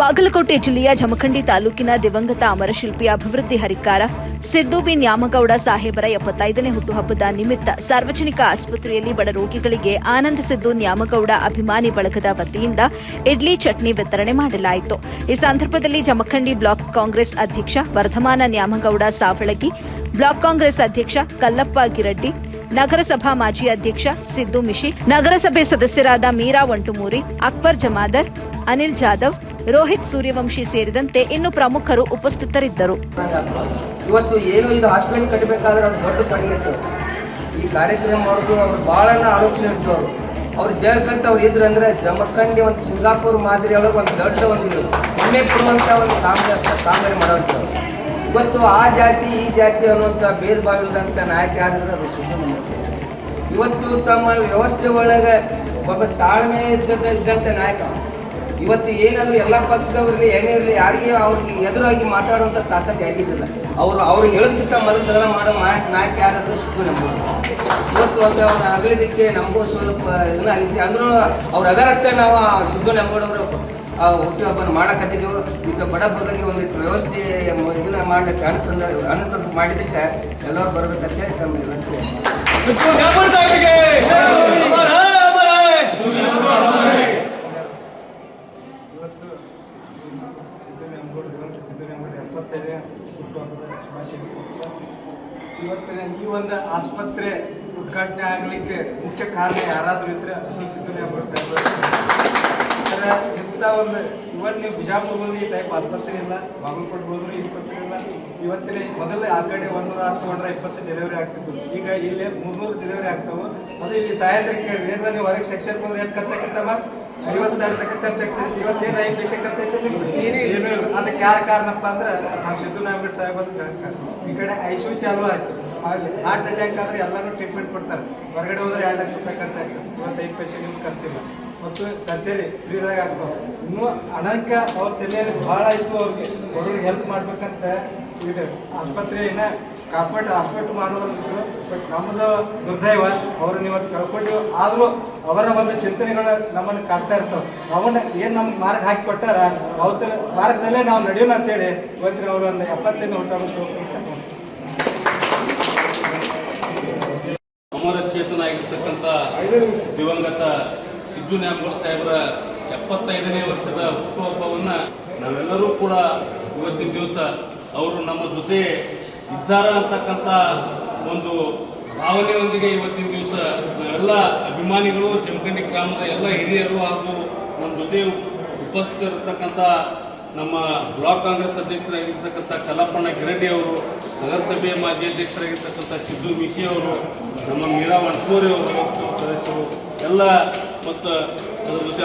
ಬಾಗಲಕೋಟೆ ಜಿಲ್ಲೆಯ ಜಮಖಂಡಿ ತಾಲೂಕಿನ ದಿವಂಗತ ಅಮರಶಿಲ್ಪಿ ಅಭಿವೃದ್ಧಿ ಹರಿಕಾರ ಸಿದ್ದು ಬಿ ನ್ಯಾಮಗೌಡ ಸಾಹೇಬರ 75ನೇ ಹುಟ್ಟುಹಬ್ಬದ ನಿಮಿತ್ತ ಸಾರ್ವಜನಿಕ ಆಸ್ಪತ್ರೆಯಲ್ಲಿ ಬಡ ರೋಗಿಗಳಿಗೆ ಆನಂದ ಸಿದ್ದು ನ್ಯಾಮಗೌಡ ಅಭಿಮಾನಿ ಬಳಗದ ವತಿಯಿಂದ ಇಡ್ಲಿ ಚಟ್ನಿ ವಿತರಣೆ ಮಾಡಲಾಯಿತು. ಈ ಸಂದರ್ಭದಲ್ಲಿ ಜಮಖಂಡಿ ಬ್ಲಾಕ್ ಕಾಂಗ್ರೆಸ್ ಅಧ್ಯಕ್ಷ ವರ್ಧಮಾನ ನ್ಯಾಮಗೌಡ ಸಾವಳಗಿ, ಬ್ಲಾಕ್ ಕಾಂಗ್ರೆಸ್ ಅಧ್ಯಕ್ಷ ಕಲ್ಲಪ್ಪ ಗಿರಡ್ಡಿ, ನಗರಸಭಾ ಮಾಜಿ ಅಧ್ಯಕ್ಷ ಸಿದ್ದು ಮಿಶಿ, ನಗರಸಭೆ ಸದಸ್ಯರಾದ ಮೀರಾ ವಂಟುಮೂರಿ, ಅಕ್ಬರ್ ಜಮಾದರ್, ಅನಿಲ್ ಜಾಧವ್, ರೋಹಿತ್ ಸೂರ್ಯವಂಶಿ ಸೇರಿದಂತೆ ಇನ್ನು ಪ್ರಮುಖರು ಉಪಸ್ಥಿತರಿದ್ದರು. ಇವತ್ತು ಏನು ಇದು ಹಾಸ್ಪಿಟಲ್ ಕಟ್ಟಬೇಕಾದ್ರೆ ಅವ್ರು ದೊಡ್ಡ ಪಡಿಗೆತ್ತು ಈ ಕಾರ್ಯಕ್ರಮ ಮಾಡೋದು ಅವ್ರು ಭಾಳ ಆಲೋಚನೆ ಇತ್ತು. ಅವ್ರು ಜೈಲ್ ಕಲಿತು ಅವ್ರು ಇದ್ರು ಅಂದರೆ ಜಮಖಂಡಿ ಒಂದು ಸಿಂಗಾಪುರ್ ಮಾದರಿ ಒಳಗೆ ಒಂದು ದೊಡ್ಡ ಒಂದು ಹೆಮ್ಮೆ ಪಡುವಂಥ ಒಂದು ಕಾಮಗಾರಿ ಮಾಡೋದು. ಇವತ್ತು ಆ ಜಾತಿ ಈ ಜಾತಿ ಅನ್ನುವಂಥ ಭೇದ ಭಾವ ಇಲ್ಲದಂಥ ನಾಯಕ ಯಾರಿದ್ರೆ ಅದು ಸಿದ್ದರಾಮಯ್ಯ. ಇವತ್ತು ತಮ್ಮ ವ್ಯವಸ್ಥೆ ಒಳಗೆ ಒಬ್ಬ ತಾಳ್ಮೆ ಇದ್ದಂಥ ನಾಯಕ. ಇವತ್ತು ಏನಾದರೂ ಎಲ್ಲ ಪಕ್ಷದವ್ರಿಗೆ ಏನೇ ಇರಲಿ ಯಾರಿಗೆ ಅವ್ರಿಗೆ ಎದುರಾಗಿ ಮಾತಾಡುವಂಥ ತಾಕತ್ತು ಆಗಿದ್ದಿಲ್ಲ. ಅವ್ರಿಗೆ ಹೇಳೋದಕ್ಕಿಂತ ಮೊದಲು ಮಾಡೋ ನಾಯಕ ಯಾರಾದರೂ ಸಿದ್ದರಾಮಯ್ಯ. ಇವತ್ತು ಒಂದು ಅವ್ರು ಆಗಲಿದ್ದಕ್ಕೆ ನಮಗೂ ಸ್ವಲ್ಪ ಇದನ್ನ ಆಗಿತ್ತು. ಅಂದರೂ ಅವ್ರು ಅದರತ್ತೆ ನಾವು ಸಿದ್ದರಾಮಯ್ಯವರು ಹುಟ್ಟುಹಬ್ಬನ ಮಾಡಕತ್ತಿದ್ದೆವು. ಈಗ ಬಡ ಬದಲಿಗೆ ಒಂದಿಷ್ಟು ವ್ಯವಸ್ಥೆ ಇದನ್ನ ಮಾಡಲಿಕ್ಕೆ ಅನುಸರಣೆ ಮಾಡಿದ್ದಕ್ಕೆ ಎಲ್ಲರೂ ಬರಬೇಕಂತ ಹೇಳಿ ತಮ್ಮ ಇವತ್ತಿನ ಈ ಒಂದು ಆಸ್ಪತ್ರೆ ಉದ್ಘಾಟನೆ ಆಗಲಿಕ್ಕೆ ಮುಖ್ಯ ಕಾರಣ ಯಾರಾದರೂ ಇದ್ರೆ ಅದು ಸಿದ್ದರಾಮಯ್ಯ ಸಾಹೇಬರು. ಇಂಥ ಒಂದು ಇವನ್ ನೀವು ಬಿಜಾಪುರ ಹೋದ್ರೆ ಈ ಟೈಪ್ ಆಸ್ಪತ್ರೆ ಇಲ್ಲ, ಬಾಗಲಕೋಟೆ ಹೋದ್ರೂ ಆಸ್ಪತ್ರೆ ಇಲ್ಲ. ಇವತ್ತಿನ ಮೊದಲು ಆ ಕಡೆ 120 ಡೆಲಿವರಿ ಆಗ್ತಿತ್ತು, ಈಗ ಇಲ್ಲಿ 300 ಡೆಲಿವರಿ ಆಗ್ತಾವೆ. ಅದು ಇಲ್ಲಿ ತಾಯಂದ್ರಿಗೆ ಏನು ನೀವು ಹೊರಗೆ ಸೆಕ್ಷನ್ ಹೋದ್ರೆ ಏನು ಖರ್ಚಾಗಿತ್ತಮ್ಮ? 50,000 ತನಕ ಖರ್ಚಾಗ್ತದೆ. ಇವತ್ತೇನು 5 ಪೈಸೆ ಖರ್ಚಾಗ್ತದೆ ನಿಮ್ಗೆ ಏನೂ ಇಲ್ಲ. ಅದಕ್ಕೆ ಯಾರು ಕಾರಣಪ್ಪ ಅಂದ್ರೆ ನಮ್ಮ ಸಿದ್ದರಾಮಯ್ಯ ಸಾಹೇಬ್ ಅಂತ. ಈ ಕಡೆ ICU ಚಾಲೂ ಆಯಿತು, ಅಲ್ಲಿ ಹಾರ್ಟ್ ಅಟ್ಯಾಕ್ ಆದರೆ ಎಲ್ಲನೂ ಟ್ರೀಟ್ಮೆಂಟ್ ಕೊಡ್ತಾರೆ. ಹೊರಗಡೆ ಹೋದ್ರೆ 2 ಲಕ್ಷ ರೂಪಾಯಿ ಖರ್ಚಾಗ್ತದೆ. ಇವತ್ತು 5 ಪೈಸೆ ನಿಮ್ಗೆ ಖರ್ಚಿಲ್ಲ. ಮತ್ತು ಸರ್ಜರಿ ಫ್ರೀದಾಗ ಆಗ್ತಾವೆ. ಇನ್ನೂ ಹಣಕ್ಕೆ ಅವ್ರ ತಲೆಯಲ್ಲಿ ಭಾಳ ಇತ್ತು. ಅವ್ರಿಗೆ ಬಡವ್ರಿಗೆ ಹೆಲ್ಪ್ ಮಾಡ್ಬೇಕಂತ ಇದೆ. ಆಸ್ಪತ್ರೆ ಇನ್ನೂ ಕಾರ್ಪೊರೇಟ್ ಹಾಸ್ಪಿಟ್ಲ್ ಮಾಡೋದಿದ್ರು. ಬಟ್ ನಮ್ಮದು ದುರ್ದೈವ ಅವ್ರನ್ನ ಇವತ್ತು ಕಳ್ಕೊಂಡಿವಿ. ಆದರೂ ಅವರ ಒಂದು ಚಿಂತನೆಗಳು ನಮ್ಮನ್ನು ಕಾಡ್ತಾ ಇರ್ತಾವೆ. ಅವನ್ನ ಏನು ನಮ್ಗೆ ಮಾರ್ಗ ಹಾಕಿ ಕೊಟ್ಟಾರ ಅವತ್ತರ ಮಾರ್ಗದಲ್ಲೇ ನಾವು ನಡೆಯೋಣ ಅಂತೇಳಿ ಇವತ್ತಿನ ಅವರು ಒಂದು 75 ಹುಟ್ಟುಹಬ್ಬ ಶೋಕ ಅಮರ ಚೇತನ ಆಗಿರ್ತಕ್ಕಂಥ ದಿವಂಗತ ಸಿದ್ದು ನ್ಯಾಮಗೌಡ ಸಾಹೇಬರ 75ನೇ ವರ್ಷದ ಹುಟ್ಟುಹಬ್ಬವನ್ನು ನಾವೆಲ್ಲರೂ ಕೂಡ ಇವತ್ತಿನ ದಿವಸ ಅವರು ನಮ್ಮ ಜೊತೆ ಇದ್ದಾರ ಅಂತಕ್ಕಂಥ ಒಂದು ಭಾವನೆಯೊಂದಿಗೆ ಇವತ್ತಿನ ದಿವಸ ನಾವೆಲ್ಲ ಅಭಿಮಾನಿಗಳು, ಜಮಖಂಡಿ ಗ್ರಾಮದ ಎಲ್ಲ ಹಿರಿಯರು ಹಾಗೂ ನಮ್ಮ ಜೊತೆ ಉಪಸ್ಥಿತರಿರ್ತಕ್ಕಂಥ ನಮ್ಮ ಬ್ಲಾಕ್ ಕಾಂಗ್ರೆಸ್ ಅಧ್ಯಕ್ಷರಾಗಿರ್ತಕ್ಕಂಥ ಕಲ್ಲಪ್ಪಣ್ಣ ಗಿರಡ್ಡಿ ಅವರು, ನಗರಸಭೆ ಮಾಜಿ ಅಧ್ಯಕ್ಷರಾಗಿರ್ತಕ್ಕಂಥ ಸಿದ್ದು ಮಿಶಿ ಅವರು, ನಮ್ಮ ಮೀರಾ ವಂಟೂರಿ ಅವರು ಸದಸ್ಯರು ಎಲ್ಲ ಮತ್ತು ಅದರ ಜೊತೆ